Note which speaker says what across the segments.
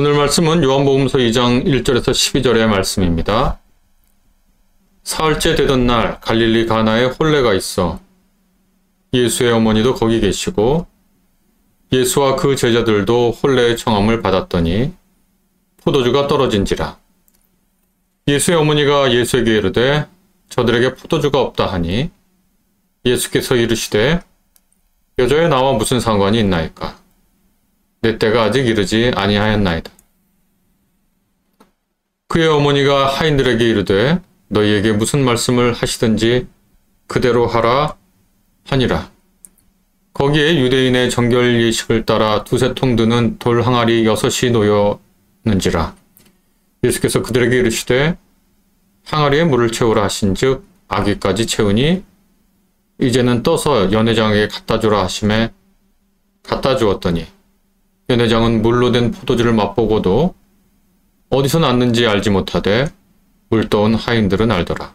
Speaker 1: 오늘 말씀은 요한복음서 2장 1절에서 12절의 말씀입니다. 사흘째 되던 날 갈릴리 가나에 혼례가 있어 예수의 어머니도 거기 계시고 예수와 그 제자들도 혼례의 청함을 받았더니 포도주가 떨어진지라. 예수의 어머니가 예수에게 이르되 저들에게 포도주가 없다 하니 예수께서 이르시되 여자여 나와 무슨 상관이 있나이까? 내 때가 아직 이르지 아니하였나이다. 그의 어머니가 하인들에게 이르되 너희에게 무슨 말씀을 하시든지 그대로 하라 하니라. 거기에 유대인의 정결 예식을 따라 두세 통 드는 돌 항아리 6이 놓였는지라. 예수께서 그들에게 이르시되 항아리에 물을 채우라 하신즉 아귀까지 채우니 이제는 떠서 연회장에게 갖다 주라 하심에 갖다 주었더니 연회장은 물로 된 포도주를 맛보고도 어디서 났는지 알지 못하되 물 떠온 하인들은 알더라.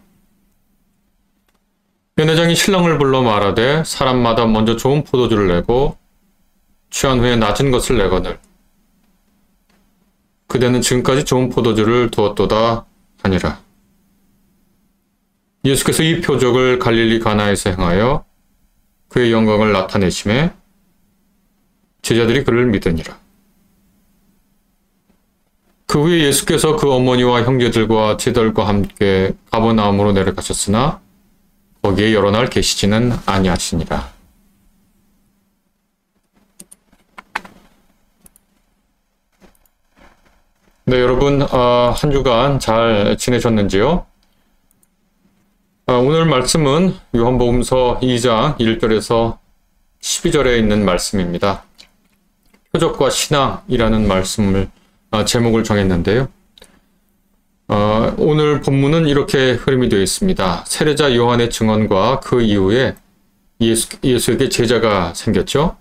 Speaker 1: 연회장이 신랑을 불러 말하되 사람마다 먼저 좋은 포도주를 내고 취한 후에 낮은 것을 내거늘 그대는 지금까지 좋은 포도주를 두었도다 하니라. 예수께서 이 표적을 갈릴리 가나에서 행하여 그의 영광을 나타내심에 제자들이 그를 믿으니라. 그 후에 예수께서 그 어머니와 형제들과 제자들과 함께 가버나움으로 내려가셨으나 거기에 여러 날 계시지는 아니하시니라. 네, 여러분 한 주간 잘 지내셨는지요? 오늘 말씀은 요한복음서 2장 1절에서 12절에 있는 말씀입니다. 표적과 신앙이라는 말씀을 제목을 정했는데요. 오늘 본문은 이렇게 흐름이 되어 있습니다. 세례자 요한의 증언과 그 이후에 예수에게 제자가 생겼죠.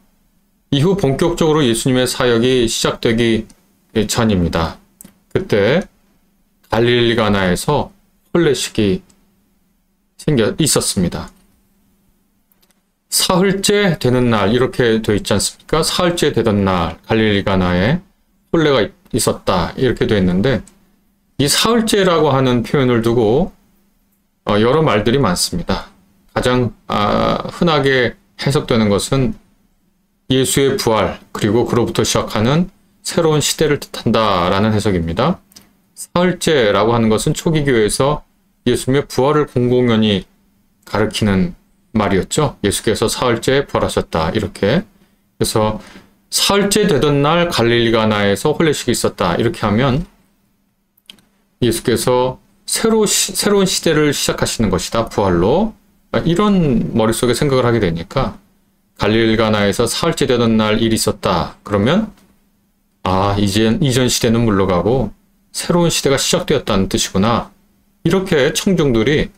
Speaker 1: 이후 본격적으로 예수님의 사역이 시작되기 전입니다. 그때 갈릴리 가나에서 혼례식이 있었습니다. 사흘째 되는 날 이렇게 되어 있지 않습니까? 사흘째 되던 날 갈릴리 가나에 혼례가 있었다 이렇게 되어 있는데 이 사흘째라고 하는 표현을 두고 여러 말들이 많습니다. 가장 흔하게 해석되는 것은 예수의 부활 그리고 그로부터 시작하는 새로운 시대를 뜻한다라는 해석입니다. 사흘째라고 하는 것은 초기 교회에서 예수님의 부활을 공공연히 가리키는 말이었죠. 예수께서 사흘째 부활하셨다 이렇게. 그래서 사흘째 되던 날 갈릴리 가나에서 혼례식이 있었다 이렇게 하면 예수께서 새로운 시대를 시작하시는 것이다 부활로. 이런 머릿속에 생각을 하게 되니까 갈릴리 가나에서 사흘째 되던 날 일이 있었다 그러면 이전 시대는 물러가고 새로운 시대가 시작되었다는 뜻이구나 이렇게 청중들이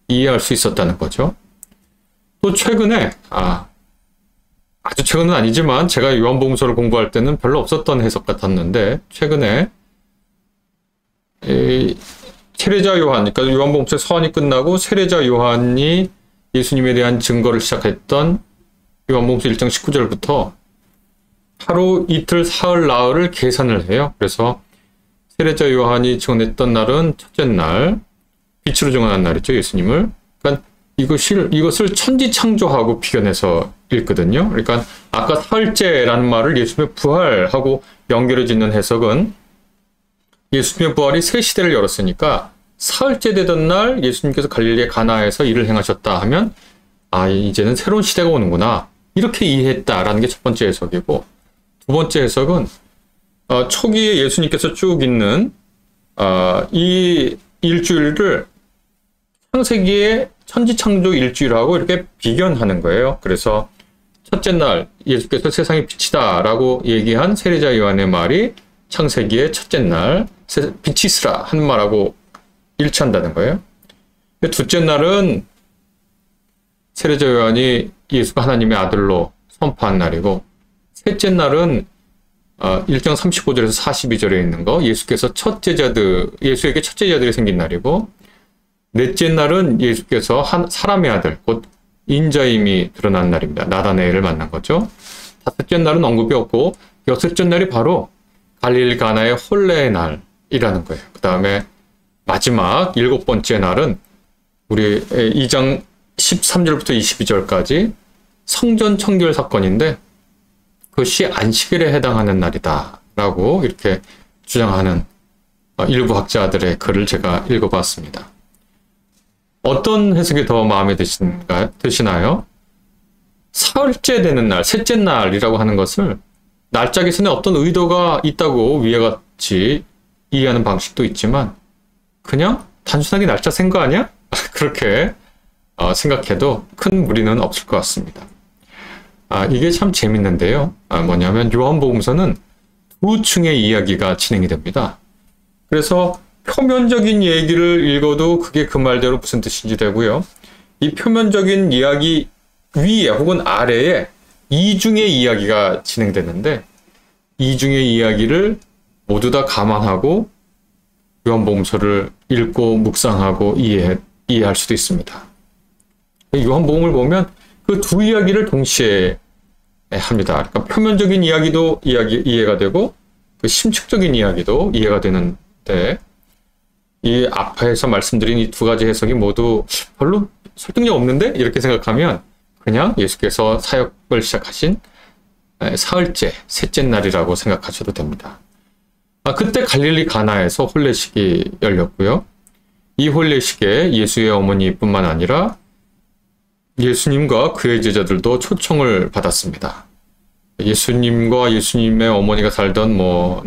Speaker 1: 이해할 수 있었다는 거죠. 또 최근에 아주 최근은 아니지만 제가 요한복음서를 공부할 때는 별로 없었던 해석 같았는데 최근에 세례자 요한, 그러니까 요한복음서 서한이 끝나고 세례자 요한이 예수님에 대한 증거를 시작했던 요한복음서 1장 19절부터 하루, 이틀, 사흘, 나흘을 계산을 해요. 그래서 세례자 요한이 증언했던 날은 첫째 날, 빛으로 증언한 날이죠, 예수님을. 그러니까 이것을 천지창조하고 비견해서 읽거든요. 그러니까 아까 사흘째라는 말을 예수님의 부활하고 연결해 짓는 해석은 예수님의 부활이 새 시대를 열었으니까 사흘째 되던 날 예수님께서 갈릴리의 가나에서 일을 행하셨다 하면 이제는 새로운 시대가 오는구나 이렇게 이해했다라는 게 첫 번째 해석이고 두 번째 해석은 초기에 예수님께서 쭉 있는 이 일주일을 창세기의 천지창조 일주일하고 이렇게 비견하는 거예요. 그래서 첫째 날 예수께서 세상의 빛이다 라고 얘기한 세례자 요한의 말이 창세기의 첫째 날 빛이 있으라 한 말하고 일치한다는 거예요. 둘째 날은 세례자 요한이 예수가 하나님의 아들로 선포한 날이고 셋째 날은 1장 35절에서 42절에 있는 거 예수께서 예수에게 첫 제자들이 생긴 날이고 넷째 날은 예수께서 사람의 아들 곧 인자임이 드러난 날입니다. 나다나엘을 만난 거죠. 다섯째 날은 언급이 없고 여섯째 날이 바로 갈릴리 가나의 혼례의 날이라는 거예요. 그 다음에 마지막 7번째 날은 우리 2장 13절부터 22절까지 성전 청결 사건인데 그것이 안식일에 해당하는 날이다 라고 이렇게 주장하는 일부 학자들의 글을 제가 읽어봤습니다. 어떤 해석이 더 마음에 드시나요? 사흘째 되는 날, 셋째 날이라고 하는 것을 날짜기선에 어떤 의도가 있다고 위와 같이 이해하는 방식도 있지만 그냥 단순하게 날짜 센 거 아니야? 그렇게 생각해도 큰 무리는 없을 것 같습니다. 이게 참 재밌는데요. 뭐냐면 요한복음서는 두 층의 이야기가 진행이 됩니다. 그래서 표면적인 얘기를 읽어도 그게 그 말대로 무슨 뜻인지 되고요. 이 표면적인 이야기 위에 혹은 아래에 이중의 이야기가 진행되는데 이중의 이야기를 모두 다 감안하고 요한복음서를 읽고 묵상하고 이해할 수도 있습니다. 요한복음을 보면 그 두 이야기를 동시에 합니다. 그러니까 표면적인 이야기도 이해가 되고 그 심층적인 이야기도 이해가 되는데 이 앞에서 말씀드린 이 두 가지 해석이 모두 별로 설득력 없는데 이렇게 생각하면 그냥 예수께서 사역을 시작하신 사흘째, 셋째 날이라고 생각하셔도 됩니다. 그때 갈릴리 가나에서 혼례식이 열렸고요. 이 혼례식에 예수의 어머니뿐만 아니라 예수님과 그의 제자들도 초청을 받았습니다. 예수님과 예수님의 어머니가 살던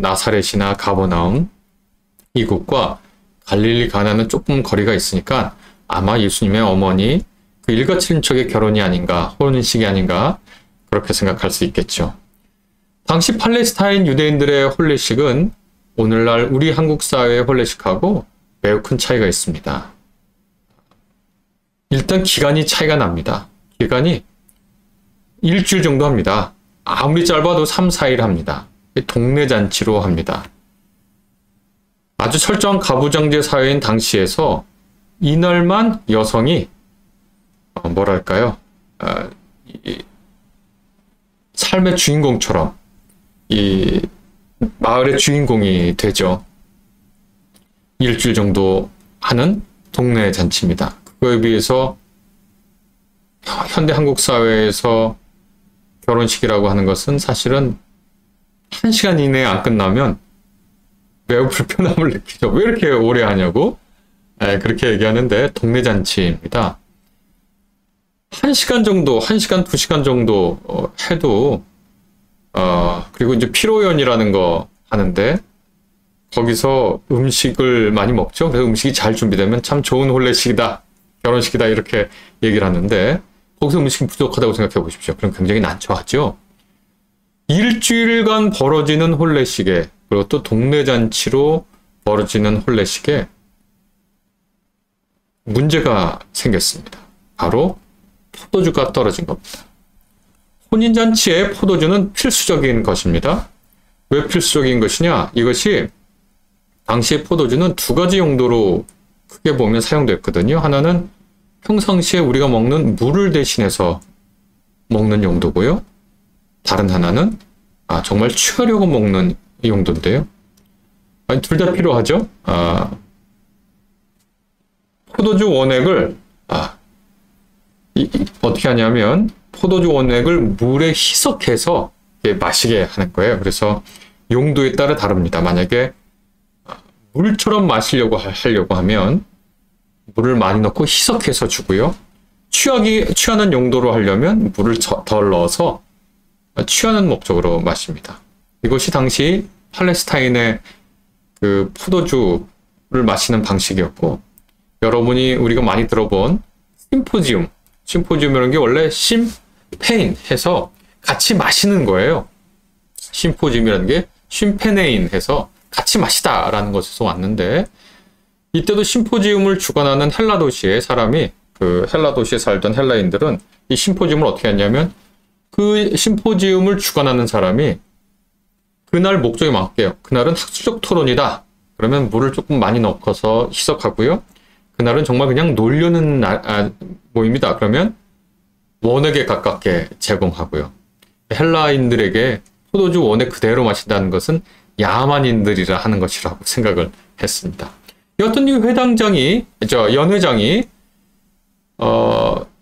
Speaker 1: 나사렛이나 가버나움 이곳과 갈릴리 가나는 조금 거리가 있으니까 아마 예수님의 어머니 그 일가친척의 결혼이 아닌가, 혼인식이 아닌가 그렇게 생각할 수 있겠죠. 당시 팔레스타인 유대인들의 혼례식은 오늘날 우리 한국 사회의 혼례식하고 매우 큰 차이가 있습니다. 일단 기간이 차이가 납니다. 기간이 일주일 정도 합니다. 아무리 짧아도 3, 4일 합니다. 동네 잔치로 합니다. 아주 철저한 가부장제 사회인 당시에서 이날만 여성이 삶의 주인공처럼 이 마을의 주인공이 되죠. 일주일 정도 하는 동네 잔치입니다. 그거에 비해서 현대 한국 사회에서 결혼식이라고 하는 것은 사실은 1시간 이내에 안 끝나면 매우 불편함을 느끼죠. 왜 이렇게 오래 하냐고 그렇게 얘기하는데 동네 잔치입니다. 1시간 정도, 1시간, 2시간 정도 해도 그리고 이제 피로연이라는 거 하는데 거기서 음식을 많이 먹죠. 그래서 음식이 잘 준비되면 참 좋은 혼례식이다, 결혼식이다 이렇게 얘기를 하는데 거기서 음식이 부족하다고 생각해 보십시오. 그럼 굉장히 난처하죠. 일주일간 벌어지는 혼례식에 그리고 또 동네 잔치로 벌어지는 혼례식에 문제가 생겼습니다. 바로 포도주가 떨어진 겁니다. 혼인잔치에 포도주는 필수적인 것입니다. 왜 필수적인 것이냐? 이것이 당시의 포도주는 두 가지 용도로 크게 보면 사용됐거든요. 하나는 평상시에 우리가 먹는 물을 대신해서 먹는 용도고요. 다른 하나는 정말 취하려고 먹는 용도인데요. 둘 다 필요하죠. 포도주 원액을 어떻게 하냐면 포도주 원액을 물에 희석해서 마시게 하는 거예요. 그래서 용도에 따라 다릅니다. 만약에 물처럼 마시려고 하려고 하면 물을 많이 넣고 희석해서 주고요. 취하는 용도로 하려면 물을 덜 넣어서 취하는 목적으로 마십니다. 이것이 당시 팔레스타인의 그 포도주를 마시는 방식이었고, 여러분이 우리가 많이 들어본 심포지움이라는 게 원래 심페인 해서 같이 마시는 거예요. 심포지움이라는 게 쉼페네인 해서 같이 마시다라는 것에서 왔는데, 이때도 심포지움을 주관하는 헬라 도시의 사람이, 그 헬라 도시에 살던 헬라인들은 이 심포지움을 어떻게 했냐면, 그 심포지움을 주관하는 사람이 그날 목적에 맞게요. 그날은 학술적 토론이다. 그러면 물을 조금 많이 넣어서 희석하고요. 그날은 정말 그냥 놀려는 모임이다. 그러면 원액에 가깝게 제공하고요. 헬라인들에게 포도주 원액 그대로 마신다는 것은 야만인들이라 하는 것이라고 생각을 했습니다. 어떤 이 회당장이, 연회장이,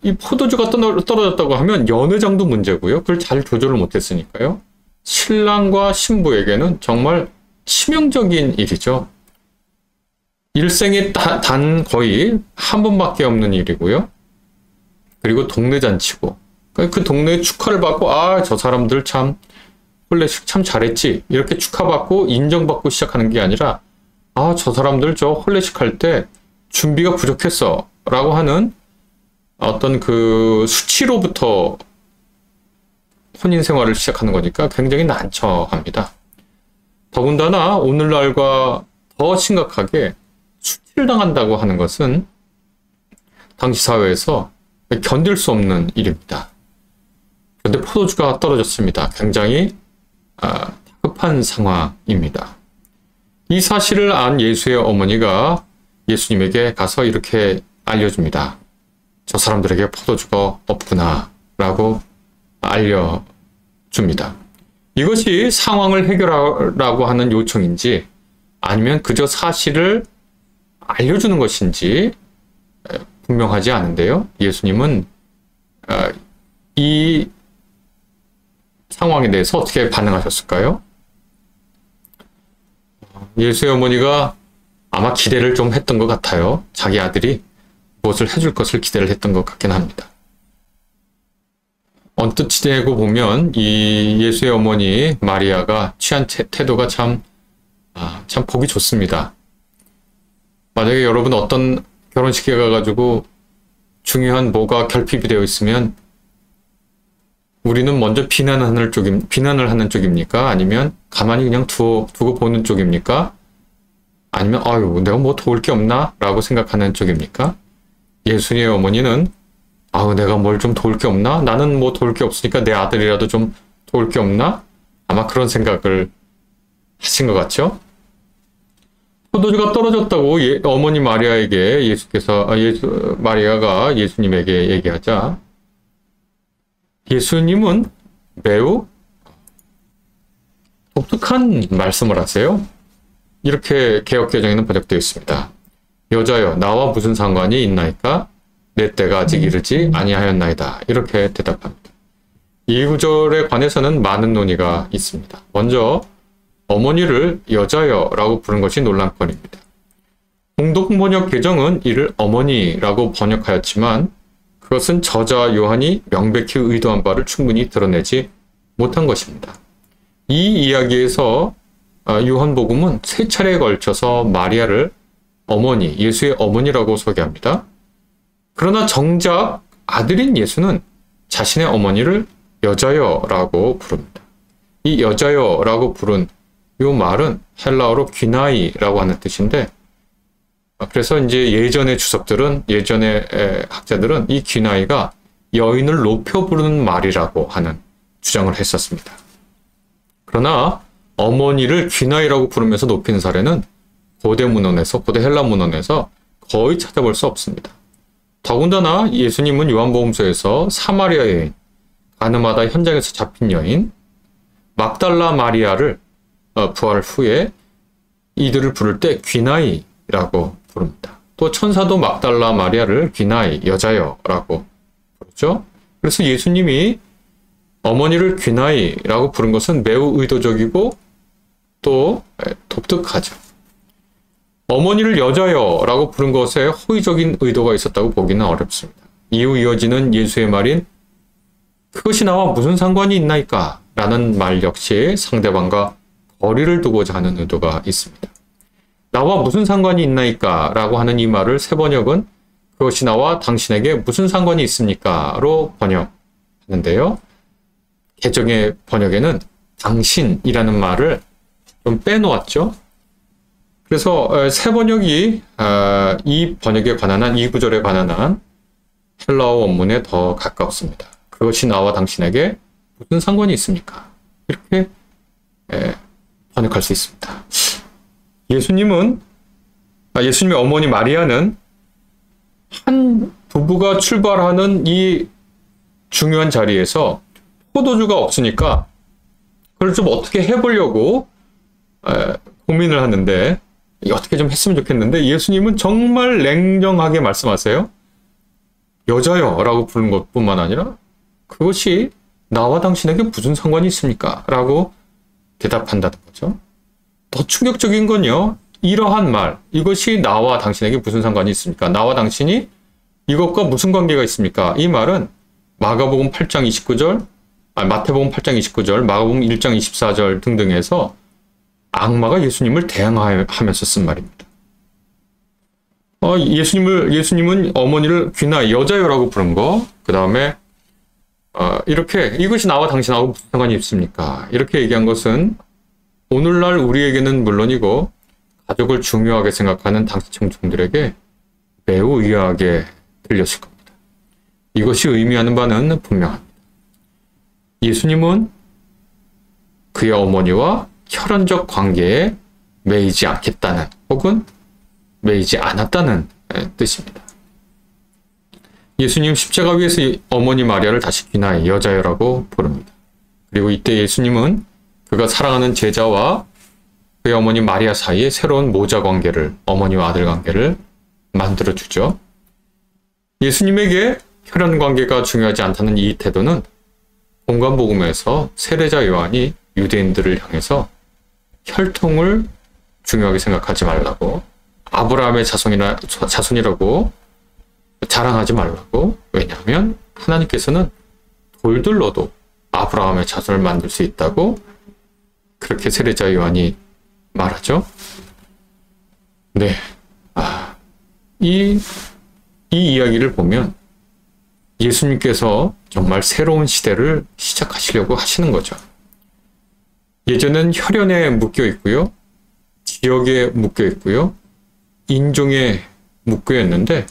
Speaker 1: 이 포도주가 떨어졌다고 하면 연회장도 문제고요. 그걸 잘 조절을 못했으니까요. 신랑과 신부에게는 정말 치명적인 일이죠. 일생에 단 거의 한 번밖에 없는 일이고요. 그리고 동네 잔치고, 그 동네에 축하를 받고, 아, 저 사람들 참 혼례식 참 잘했지, 이렇게 축하받고 인정받고 시작하는 게 아니라, 아, 저 사람들 저 혼례식 할 때 준비가 부족했어 라고 하는 어떤 그 수치로부터 혼인 생활을 시작하는 거니까 굉장히 난처합니다. 더군다나 오늘날과 더 심각하게 수치를 당한다고 하는 것은 당시 사회에서 견딜 수 없는 일입니다. 그런데 포도주가 떨어졌습니다. 굉장히 다급한 상황입니다. 이 사실을 안 예수의 어머니가 예수님에게 가서 이렇게 알려줍니다. 저 사람들에게 포도주가 없구나 라고 알려줍니다. 이것이 상황을 해결하라고 하는 요청인지 아니면 그저 사실을 알려주는 것인지 분명하지 않은데요. 예수님은 이 상황에 대해서 어떻게 반응하셨을까요? 예수의 어머니가 아마 기대를 좀 했던 것 같아요. 자기 아들이 무엇을 해줄 것을 기대를 했던 것 같긴 합니다. 언뜻 지내고 보면 이 예수의 어머니 마리아가 취한 태도가 참 보기 좋습니다. 만약에 여러분 어떤 결혼식에 가가지고 중요한 뭐가 결핍이 되어 있으면 우리는 먼저 비난을 하는 쪽입니까? 아니면 가만히 그냥 두고 보는 쪽입니까? 아니면 아유 내가 뭐 도울 게 없나? 라고 생각하는 쪽입니까? 예수님의 어머니는 아우 내가 뭘 좀 도울 게 없나? 나는 뭐 도울 게 없으니까 내 아들이라도 좀 도울 게 없나? 아마 그런 생각을 하신 것 같죠? 포도주가 떨어졌다고 어머니 마리아에게 마리아가 예수님에게 얘기하자 예수님은 매우 독특한 말씀을 하세요. 이렇게 개역개정에는 번역되어 있습니다. 여자여 나와 무슨 상관이 있나이까? 내 때가 아직 이르지 아니하였나이다. 이렇게 대답합니다. 이 구절에 관해서는 많은 논의가 있습니다. 먼저 어머니를 여자여라고 부른 것이 논란거리입니다. 공동번역 개정은 이를 어머니라고 번역하였지만 그것은 저자 요한이 명백히 의도한 바를 충분히 드러내지 못한 것입니다. 이 이야기에서 요한복음은 세 차례에 걸쳐서 마리아를 어머니, 예수의 어머니라고 소개합니다. 그러나 정작 아들인 예수는 자신의 어머니를 여자여라고 부릅니다. 이 여자여라고 부른 이 말은 헬라어로 귀나이라고 하는 뜻인데 그래서 이제 예전의 학자들은 이 귀나이가 여인을 높여 부르는 말이라고 하는 주장을 했었습니다. 그러나 어머니를 귀나이라고 부르면서 높이는 사례는 고대 헬라 문헌에서 거의 찾아볼 수 없습니다. 더군다나 예수님은 요한복음서에서 사마리아 여인, 가늠하다 현장에서 잡힌 여인, 막달라 마리아를 부활 후에 이들을 부를 때 귀나이라고 부릅니다. 또 천사도 막달라 마리아를 귀나이, 여자여라고 부르죠. 그래서 예수님이 어머니를 귀나이라고 부른 것은 매우 의도적이고 또 독특하죠. 어머니를 여자여라고 부른 것에 호의적인 의도가 있었다고 보기는 어렵습니다. 이후 이어지는 예수의 말인 그것이 나와 무슨 상관이 있나이까? 라는 말 역시 상대방과 거리를 두고자 하는 의도가 있습니다. 나와 무슨 상관이 있나이까? 라고 하는 이 말을 새 번역은 그것이 나와 당신에게 무슨 상관이 있습니까? 로 번역하는데요. 개정의 번역에는 당신이라는 말을 좀 빼놓았죠. 그래서 새 번역이 이 번역에 관한 한, 이 구절에 관한 한 헬라어 원문에 더 가깝습니다. 그것이 나와 당신에게 무슨 상관이 있습니까? 이렇게 번역할 수 있습니다. 예수님의 어머니 마리아는 한 부부가 출발하는 이 중요한 자리에서 포도주가 없으니까 그걸 좀 어떻게 해보려고 고민을 하는데 어떻게 좀 했으면 좋겠는데 예수님은 정말 냉정하게 말씀하세요. 여자여 라고 부르는 것뿐만 아니라 그것이 나와 당신에게 무슨 상관이 있습니까? 라고 대답한다는 거죠. 더 충격적인 건요. 이러한 말, 이것이 나와 당신에게 무슨 상관이 있습니까? 나와 당신이 이것과 무슨 관계가 있습니까? 이 말은 마가복음 8장 29절, 마태복음 8장 29절, 마가복음 1장 24절 등등에서 악마가 예수님을 대항하면서 쓴 말입니다. 예수님은 어머니를 귀나 여자여라고 부른 거, 그 다음에 이렇게 이것이 나와 당신하고 무슨 상관이 있습니까? 이렇게 얘기한 것은 오늘날 우리에게는 물론이고 가족을 중요하게 생각하는 당시 청중들에게 매우 의아하게 들렸을 겁니다. 이것이 의미하는 바는 분명합니다. 예수님은 그의 어머니와 혈연적 관계에 매이지 않겠다는 혹은 매이지 않았다는 뜻입니다. 예수님 십자가 위에서 어머니 마리아를 다시 귀나의 여자여라고 부릅니다. 그리고 이때 예수님은 그가 사랑하는 제자와 그의 어머니 마리아 사이에 새로운 모자 관계를, 어머니와 아들 관계를 만들어주죠. 예수님에게 혈연 관계가 중요하지 않다는 이 태도는 공관복음에서 세례자 요한이 유대인들을 향해서 혈통을 중요하게 생각하지 말라고, 아브라함의 자손이라고 자랑하지 말라고, 왜냐하면 하나님께서는 돌들로도 아브라함의 자손을 만들 수 있다고 그렇게 세례자 요한이 말하죠. 네. 이 이야기를 보면 예수님께서 정말 새로운 시대를 시작하시려고 하시는 거죠. 예전엔 혈연에 묶여 있고요. 지역에 묶여 있고요. 인종에 묶여 있는데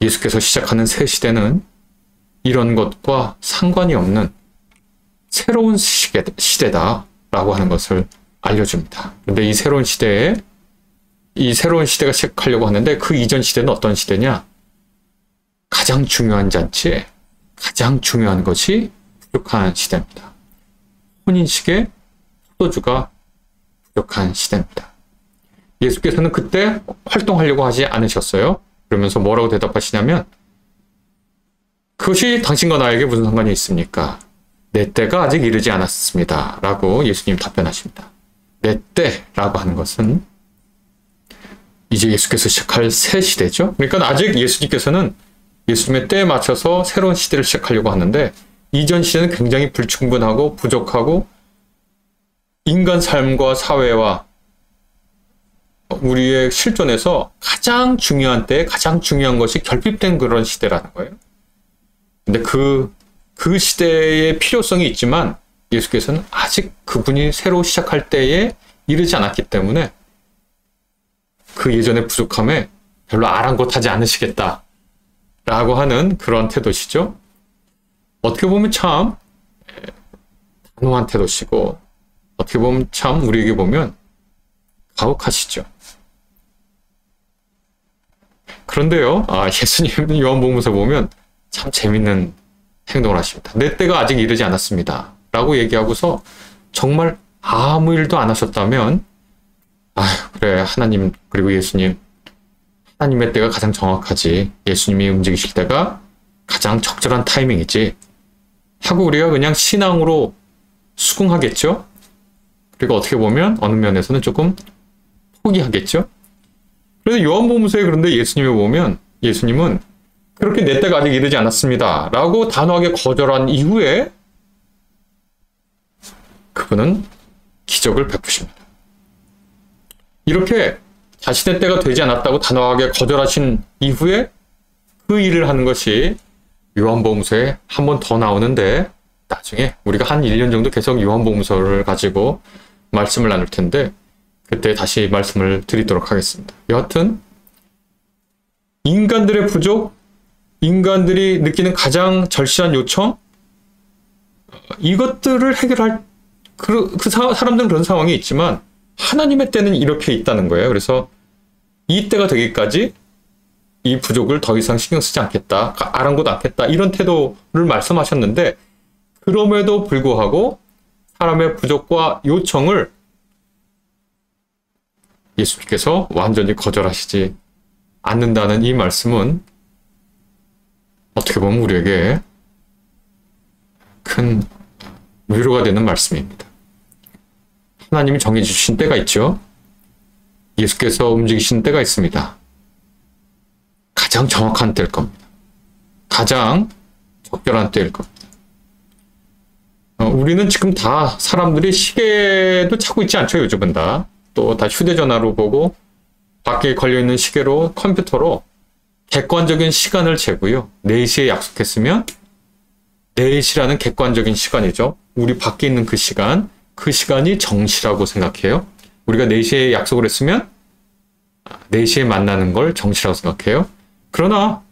Speaker 1: 예수께서 시작하는 새 시대는 이런 것과 상관이 없는 새로운 시대다라고 하는 것을 알려줍니다. 그런데 이 새로운 시대가 시작하려고 하는데 그 이전 시대는 어떤 시대냐? 가장 중요한 잔치에 가장 중요한 것이 부족한 시대입니다. 혼인식에 포도주가 부족한 시대입니다. 예수께서는 그때 활동하려고 하지 않으셨어요. 그러면서 뭐라고 대답하시냐면 그것이 당신과 나에게 무슨 상관이 있습니까? 내 때가 아직 이르지 않았습니다. 라고 예수님 답변하십니다. 내 때라고 하는 것은 이제 예수께서 시작할 새 시대죠. 그러니까 아직 예수님께서는 예수님의 때에 맞춰서 새로운 시대를 시작하려고 하는데 이전 시대는 굉장히 불충분하고 부족하고 인간 삶과 사회와 우리의 실존에서 가장 중요한 때에 가장 중요한 것이 결핍된 그런 시대라는 거예요. 근데 그 시대의 필요성이 있지만 예수께서는 아직 그분이 새로 시작할 때에 이르지 않았기 때문에 그 예전의 부족함에 별로 아랑곳하지 않으시겠다 라고 하는 그런 태도시죠. 어떻게 보면 참 단호한 태도시고 어떻게 보면 참 우리에게 보면 가혹하시죠. 그런데요, 예수님 요한복음서 보면 참 재밌는 행동을 하십니다. 내 때가 아직 이르지 않았습니다. 라고 얘기하고서 정말 아무 일도 안 하셨다면 그래 하나님 그리고 예수님 하나님의 때가 가장 정확하지 예수님이 움직이실 때가 가장 적절한 타이밍이지 하고 우리가 그냥 신앙으로 수긍하겠죠. 그리고 어떻게 보면 어느 면에서는 조금 포기하겠죠. 그래서 요한복음서에 그런데 예수님을 보면 예수님은 그렇게 내 때가 아직 이르지 않았습니다. 라고 단호하게 거절한 이후에 그분은 기적을 베푸십니다. 이렇게 자신의 때가 되지 않았다고 단호하게 거절하신 이후에 그 일을 하는 것이 요한복음서에 한 번 더 나오는데 나중에 우리가 한 1년 정도 계속 요한복음서를 가지고 말씀을 나눌 텐데 그때 다시 말씀을 드리도록 하겠습니다. 여하튼 인간들의 부족, 인간들이 느끼는 가장 절실한 요청 이것들을 해결할 사람들은 그런 상황이 있지만 하나님의 때는 이렇게 있다는 거예요. 그래서 이 때가 되기까지 이 부족을 더 이상 신경 쓰지 않겠다, 아랑곳 않겠다 이런 태도를 말씀하셨는데 그럼에도 불구하고 사람의 부족과 요청을 예수님께서 완전히 거절하시지 않는다는 이 말씀은 어떻게 보면 우리에게 큰 위로가 되는 말씀입니다. 하나님이 정해주신 때가 있죠. 예수께서 움직이신 때가 있습니다. 가장 정확한 때일 겁니다. 가장 적절한 때일 겁니다. 우리는 지금 다 사람들이 시계도 차고 있지 않죠. 요즘은 또 다 휴대전화로 보고 밖에 걸려있는 시계로 컴퓨터로 객관적인 시간을 재고요. 4시에 약속했으면 4시라는 객관적인 시간이죠. 우리 밖에 있는 그 시간이 정시라고 생각해요. 우리가 4시에 약속을 했으면 4시에 만나는 걸 정시라고 생각해요. 그러나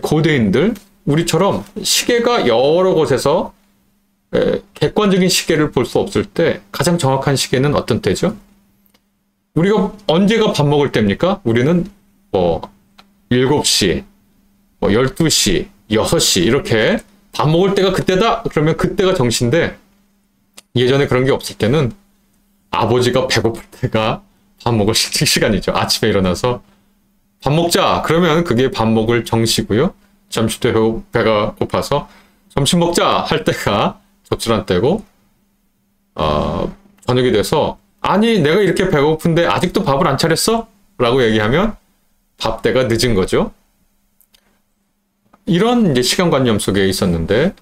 Speaker 1: 고대인들, 우리처럼 시계가 여러 곳에서 객관적인 시계를 볼 수 없을 때 가장 정확한 시계는 어떤 때죠? 우리가 언제가 밥 먹을 때입니까? 우리는 7시, 12시, 6시 이렇게 밥 먹을 때가 그때다? 그러면 그때가 정시인데 예전에 그런 게 없을 때는 아버지가 배고플 때가 밥 먹을 시간이죠. 아침에 일어나서 밥 먹자. 그러면 그게 밥 먹을 정시고요. 점심 때 배가 고파서 점심 먹자 할 때가 적절한 때고, 저녁이 돼서 아니 내가 이렇게 배고픈데 아직도 밥을 안 차렸어? 라고 얘기하면 밥 때가 늦은 거죠. 이런 이제 시간관념 속에 있었는데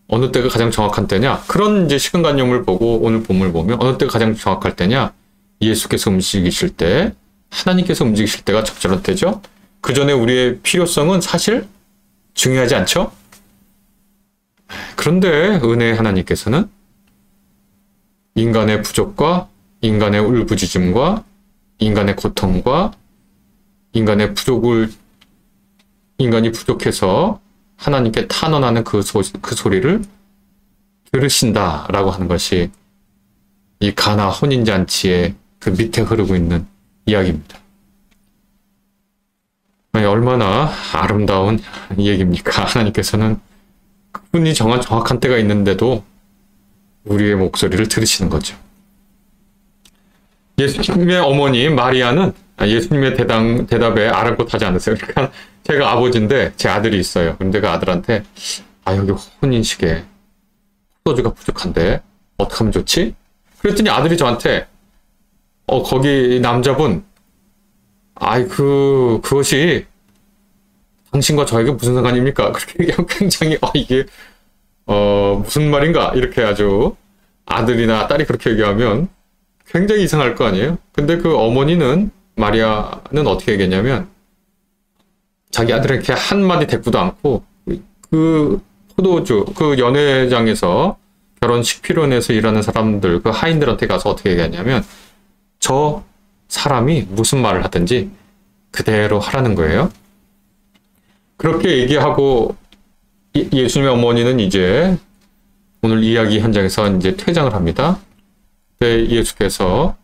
Speaker 1: 어느 때가 가장 정확한 때냐? 그런 이제 시간관념을 보고 오늘 본문을 보면 어느 때가 가장 정확할 때냐? 예수께서 움직이실 때, 하나님께서 움직이실 때가 적절한 때죠. 그 전에 우리의 필요성은 사실 중요하지 않죠? 그런데 은혜의 하나님께서는 인간의 부족과 인간의 울부짖음과 인간의 고통과 인간이 부족해서 하나님께 탄원하는 그 소리를 들으신다라고 하는 것이 이 가나 혼인잔치의 그 밑에 흐르고 있는 이야기입니다. 얼마나 아름다운 얘기입니까? 하나님께서는 그분이 정한 정확한 때가 있는데도 우리의 목소리를 들으시는 거죠. 예수님의 어머니 마리아는 예수님의 대답에 아랑곳하지 않으세요. 그러니까 제가 아버지인데 제 아들이 있어요. 그런데 그 아들한테 여기 혼인식에 포도주가 부족한데 어떻게 하면 좋지? 그랬더니 아들이 저한테 거기 남자분 그것이 당신과 저에게 무슨 상관입니까? 그렇게 얘기하면 굉장히 이게 무슨 말인가? 이렇게 아주 아들이나 딸이 그렇게 얘기하면 굉장히 이상할 거 아니에요? 근데 그 어머니는 마리아는 어떻게 얘기했냐면 자기 아들에게 한마디 대꾸도 않고 그 포도주, 그 연회장에서 결혼식 피론에서 일하는 사람들, 그 하인들한테 가서 어떻게 얘기하냐면 저 사람이 무슨 말을 하든지 그대로 하라는 거예요. 그렇게 얘기하고 예수님의 어머니는 이제 오늘 이야기 현장에서 이제 퇴장을 합니다. 그때 예수께서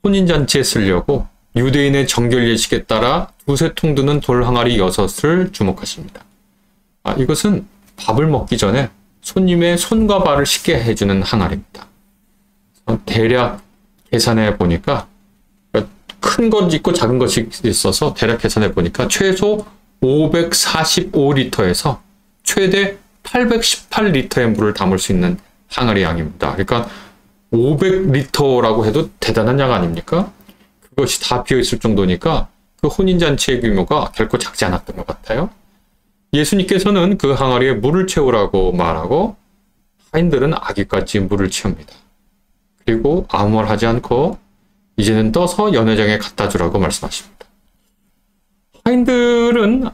Speaker 1: 혼인잔치에 쓰려고 유대인의 정결 예식에 따라 두세 통 드는 돌 항아리 6을 주목하십니다. 이것은 밥을 먹기 전에 손님의 손과 발을 씻게 해주는 항아리입니다. 대략 계산해 보니까 큰 것 있고 작은 것이 있어서 대략 계산해 보니까 최소 545리터에서 최대 818리터의 물을 담을 수 있는 항아리 양입니다. 그러니까 500리터라고 해도 대단한 양 아닙니까? 그것이 다 비어있을 정도니까 그 혼인잔치의 규모가 결코 작지 않았던 것 같아요. 예수님께서는 그 항아리에 물을 채우라고 말하고 하인들은 아기까지 물을 채웁니다. 그리고 아무 말 하지 않고 이제는 떠서 연회장에 갖다 주라고 말씀하십니다. 하인들은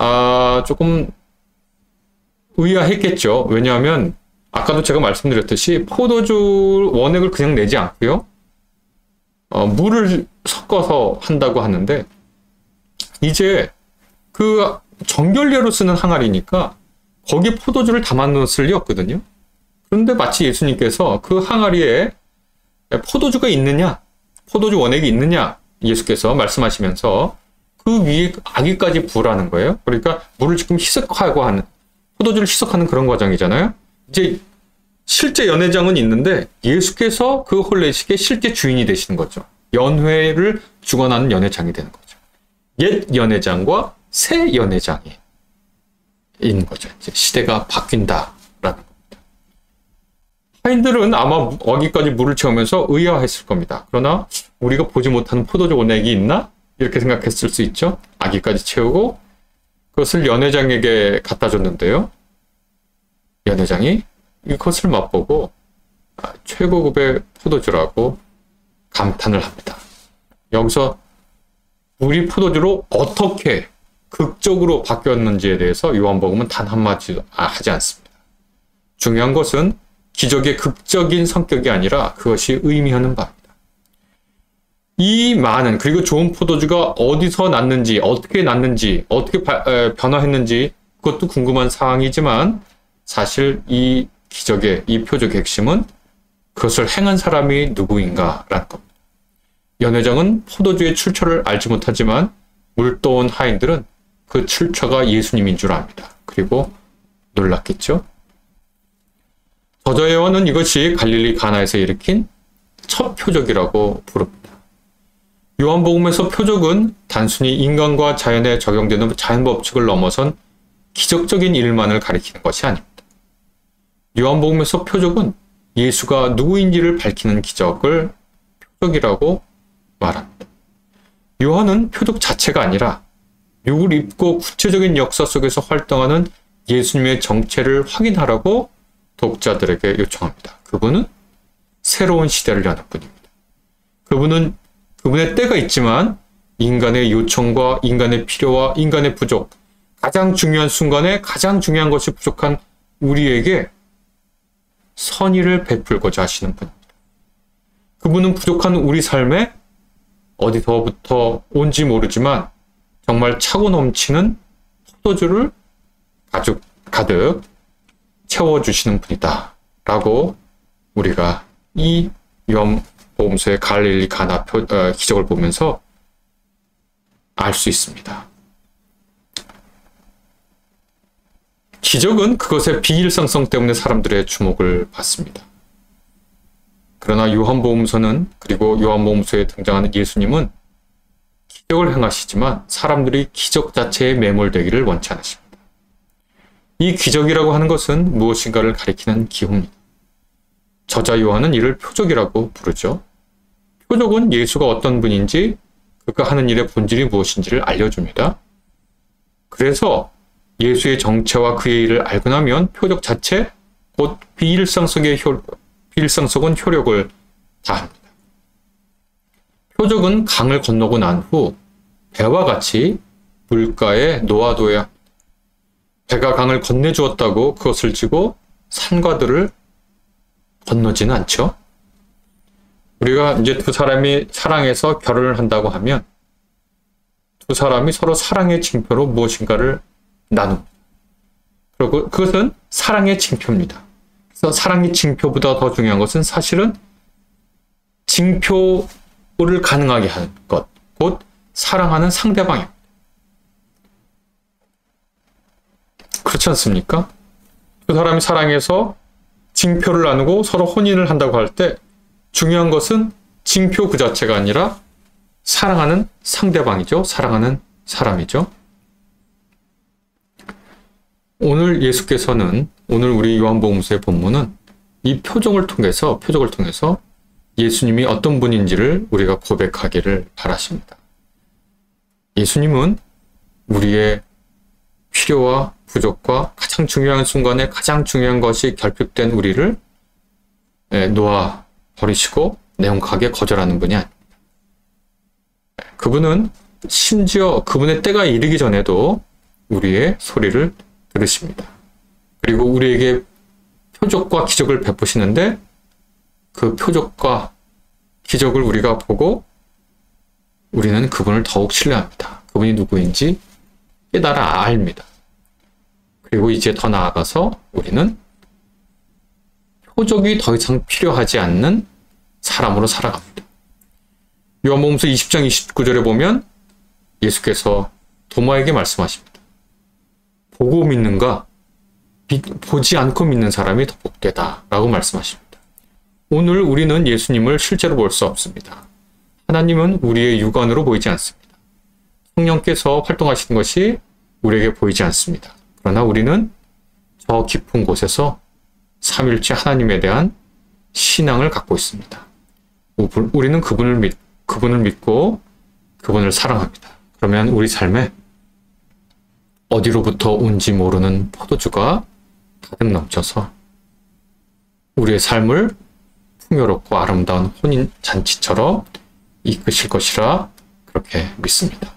Speaker 1: 조금 의아했겠죠. 왜냐하면 아까도 제가 말씀드렸듯이 포도주 원액을 그냥 내지 않고요. 물을 섞어서 한다고 하는데 이제 그 정결례로 쓰는 항아리니까 거기에 포도주를 담아 넣을 리 없거든요. 그런데 마치 예수님께서 그 항아리에 포도주가 있느냐, 포도주 원액이 있느냐 예수께서 말씀하시면서 그 위에 아기까지 부으라는 거예요. 그러니까 물을 지금 희석하고 하는, 포도주를 희석하는 그런 과정이잖아요. 이제 실제 연회장은 있는데 예수께서 그 혼례식의 실제 주인이 되시는 거죠. 연회를 주관하는 연회장이 되는 거죠. 옛 연회장과 새 연회장이 있는 거죠. 이제 시대가 바뀐다라는 겁니다. 하인들은 아마 어기까지 물을 채우면서 의아했을 겁니다. 그러나 우리가 보지 못하는 포도주 원액이 있나? 이렇게 생각했을 수 있죠. 아기까지 채우고 그것을 연회장에게 갖다 줬는데요. 연회장이 이것을 맛보고 최고급의 포도주라고 감탄을 합니다. 여기서 우리 포도주로 어떻게 극적으로 바뀌었는지에 대해서 요한복음은 단 한마디도 하지 않습니다. 중요한 것은 기적의 극적인 성격이 아니라 그것이 의미하는 바입니다. 이 많은 그리고 좋은 포도주가 어디서 났는지 어떻게 났는지 어떻게 변화했는지 그것도 궁금한 사항이지만 사실 이 기적의 이 표적의 핵심은 그것을 행한 사람이 누구인가라는 겁니다. 연회장은 포도주의 출처를 알지 못하지만 물떠온 하인들은 그 출처가 예수님인 줄 압니다. 그리고 놀랐겠죠. 저자 요한은 이것이 갈릴리 가나에서 일으킨 첫 표적이라고 부릅니다. 요한복음에서 표적은 단순히 인간과 자연에 적용되는 자연 법칙을 넘어선 기적적인 일만을 가리키는 것이 아닙니다. 요한복음에서 표적은 예수가 누구인지를 밝히는 기적을 표적이라고 말합니다. 요한은 표적 자체가 아니라 육을 입고 구체적인 역사 속에서 활동하는 예수님의 정체를 확인하라고 독자들에게 요청합니다. 그분은 새로운 시대를 여는 분입니다. 그분의 때가 있지만 인간의 요청과 인간의 필요와 인간의 부족, 가장 중요한 순간에 가장 중요한 것이 부족한 우리에게 선의를 베풀고자 하시는 분입니다. 그분은 부족한 우리 삶에 어디서부터 온지 모르지만 정말 차고 넘치는 포도주를 가득 채워주시는 분이다 라고 우리가 이 요한복음서의 갈릴리 가나 기적을 보면서 알 수 있습니다. 기적은 그것의 비일상성 때문에 사람들의 주목을 받습니다. 그러나 요한복음서는 그리고 요한복음서에 등장하는 예수님은 기적을 행하시지만 사람들이 기적 자체에 매몰되기를 원치 않으십니다. 이 기적이라고 하는 것은 무엇인가를 가리키는 기호입니다. 저자 요한은 이를 표적이라고 부르죠. 표적은 예수가 어떤 분인지 그가 하는 일의 본질이 무엇인지를 알려줍니다. 그래서 예수의 정체와 그의 일을 알고 나면 표적 자체, 곧 비일상속은 효력을 다합니다. 표적은 강을 건너고 난 후 배와 같이 물가에 놓아둬야 합니다. 배가 강을 건네주었다고 그것을 지고 산과들을 건너지는 않죠. 우리가 이제 두 사람이 사랑해서 결혼을 한다고 하면 두 사람이 서로 사랑의 징표로 무엇인가를 나눕니다. 그리고 그것은 사랑의 징표입니다. 그래서 사랑의 징표보다 더 중요한 것은 사실은 징표를 가능하게 하는 것, 곧 사랑하는 상대방입니다. 그렇지 않습니까? 두 사람이 사랑해서 징표를 나누고 서로 혼인을 한다고 할 때 중요한 것은 징표 그 자체가 아니라 사랑하는 상대방이죠. 사랑하는 사람이죠. 오늘 예수께서는 오늘 우리 요한복음서의 본문은 이 표적을 통해서 예수님이 어떤 분인지를 우리가 고백하기를 바라십니다. 예수님은 우리의 필요와 부족과 가장 중요한 순간에 가장 중요한 것이 결핍된 우리를 놓아 버리시고 냉혹하게 거절하는 분이 아닙니다. 그분은 심지어 그분의 때가 이르기 전에도 우리의 소리를 들으십니다. 그리고 우리에게 표적과 기적을 베푸시는데 그 표적과 기적을 우리가 보고 우리는 그분을 더욱 신뢰합니다. 그분이 누구인지 깨달아 압니다. 그리고 이제 더 나아가서 우리는 표적이 더 이상 필요하지 않는 사람으로 살아갑니다. 요한복음서 20장 29절에 보면 예수께서 도마에게 말씀하십니다. 보고 믿는가? 보지 않고 믿는 사람이 더 복되다 라고 말씀하십니다. 오늘 우리는 예수님을 실제로 볼 수 없습니다. 하나님은 우리의 육안으로 보이지 않습니다. 성령께서 활동하시는 것이 우리에게 보이지 않습니다. 그러나 우리는 저 깊은 곳에서 삼일째 하나님에 대한 신앙을 갖고 있습니다. 우리는 그분을 믿고 그분을 사랑합니다. 그러면 우리 삶에 어디로부터 온지 모르는 포도주가 가득 넘쳐서 우리의 삶을 풍요롭고 아름다운 혼인 잔치처럼 이끄실 것이라 그렇게 믿습니다.